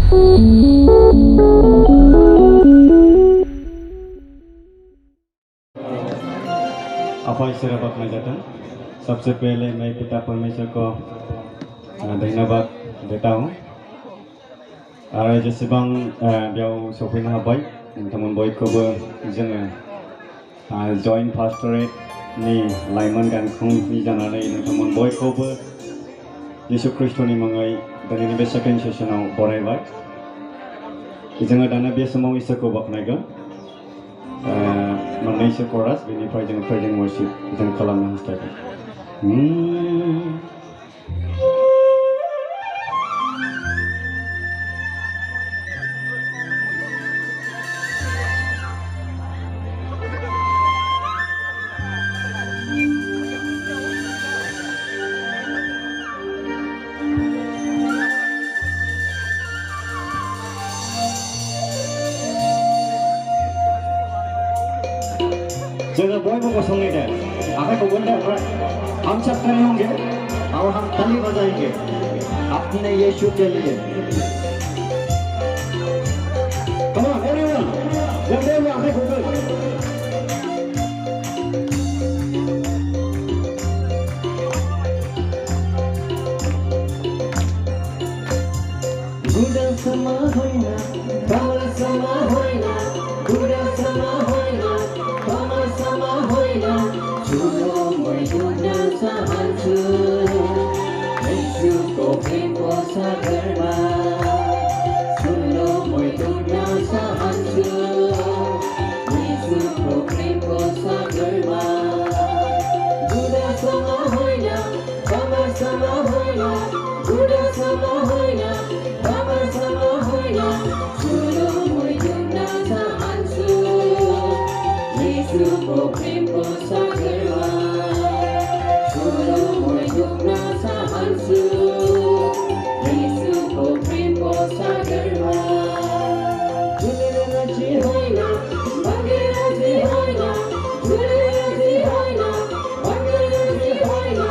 अपाई सिराबाद में जाता सबसे पहले मैं पिता परमेश्वर को धन्यवाद देता हूँ और जेसेबां बेयाव सफैनो हाबाय नोंथांमोन बयखौबो जोङो जॉइंट पास्टरेट नि लाइमोन गानखुंग्रि जानानै नोंथांमोन बयखौबो यीशु ख्रीष्टनि मुङै दिनैनि बे सेकेन्ड सेसनाव बरायबाय जोङो दाना बे समाव इसोरखौ बाख्नायगोन मोननैसो कोरास बेनिफ्राय जों प्रेजेन्ट वर्शिप जों खालामनो हास्थायगोन जोङो बयबो गसंनि दे आखाइखौ गंदे ओमफ्राय हम सब खड़े होंगे और हम ताली बजाएंगे अपने यीशु के लिए Come on everyone everyone आखाइखौ गंदे Gura soma hoina Gura soma hoina Gura soma hoina Sama hoina, chulo moi guna sahansu, Yesu ko premo sagarma. Chulo moi guna sahansu, Yesu ko premo sagarma. Gura sama hoina, sama hoina, Gura sama hoina, sama hoina, chulo moi guna sahansu. Yesu ko premo sagarma, chulo moi guna sahansu. Yesu ko premo sagarma. Juleraji hoina, bangeraji hoina, juleraji hoina, bangeraji hoina.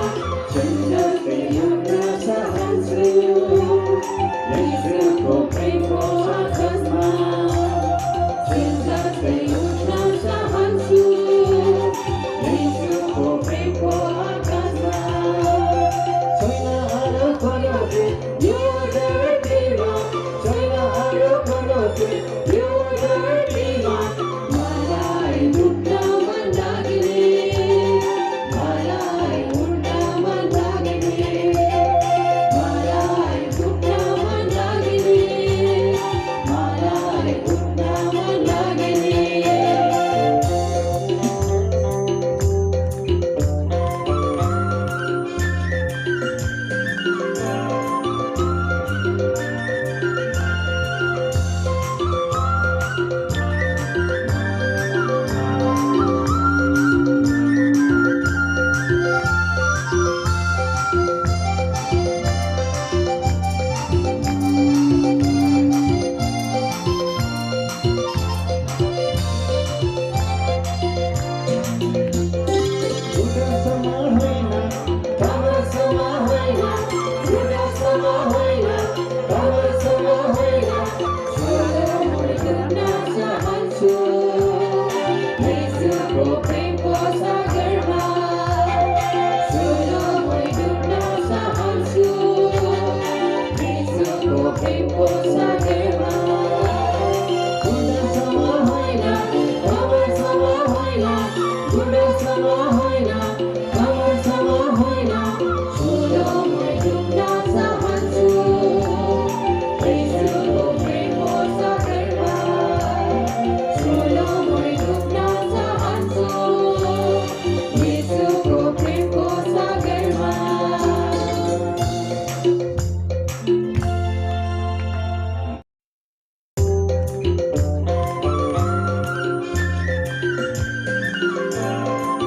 Chanda priyana sahansu. Yesu ko premo sagarma. Chanda priyana sahansu. Yesu ko premo sagarma. Soina aro konote, you are the redeemer. Soina aro konote, you are the redeemer. Malai mutta mandagine, malai mutta mandagine, malai mutta mandagine, malai mutta mandagine. Gura sama hoina, sama hoina, Gura sama hoina, sama hoina, chulo moi guna sahansu. Yesu ko premo sagarma, chulo moi guna sahansu. Yesu ko premo sagarma. Gura sama hoina, sama hoina, Gura sama hoina.